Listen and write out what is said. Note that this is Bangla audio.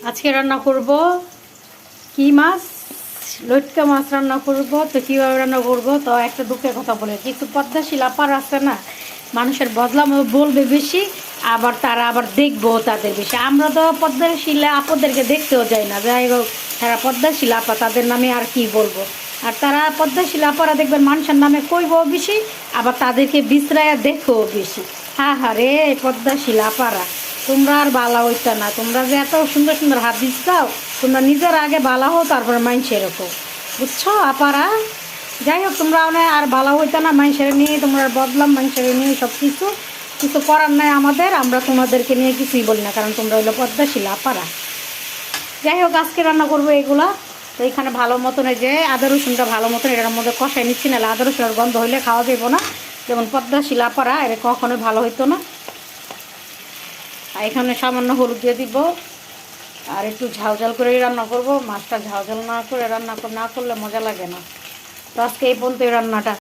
আজকে রান্না করব কি মাছ, লটকা মাছ রান্না করব। তো কীভাবে রান্না করব, তো একটা দুঃখের কথা বলে, কিছু পদ্মাশীল আপার আছে না, মানুষের বদলাম বলবে বেশি, আবার তারা আবার দেখবো তাদের বেশি। আমরা তো পদ্মাশীল আপদেরকে দেখতেও যাই না, যাই হোক তারা পদ্মাশীল আপা, তাদের নামে আর কি বলবো। আর তারা পদ্মাশীল আপারা দেখবেন মানুষের নামে কইবো বেশি, আবার তাদেরকে বিশ্রায়া দেখেও বেশি। হা হা রে পদ্মাশীল আপারা, তোমরা আর বালা হইতা না। তোমরা যে এত সুন্দর সুন্দর হাদিস দাও, তোমরা নিজের আগে বালা হও, তারপরে মানুষের এরকম, বুঝছো আপারা। যাই হোক, তোমরা আর বালা হইতা না, মানুষের নিয়ে তোমরা বদলাম, মানুষের নিয়ে সব কিছু কিছু করার নাই আমাদের। আমরা তোমাদেরকে নিয়ে কিছুই বলি না, কারণ তোমরা হইলো পদ্মাশীল আপারা। যাই হোক, আজকে রান্না করবো এগুলা। তো এখানে ভালো মতন এই যে আদা রসুনটা ভালো মতন এটার মধ্যে কষাই নিচ্ছি, নাহলে আদা রসুনের গন্ধ হইলে খাওয়া যাবো না। যেমন পদ্মাশীল আপারা এটা কখনোই ভালো হইতো না। আর এখানে সামান্য হলুদ দিয়ে দিব, আর একটু ঝাল ঝাল করে রান্না করব। মাছটা ঝাল ঝাল না করে রান্না না করলে মজা লাগে না। তো আজকে এই পর্যন্ত রান্নাটা।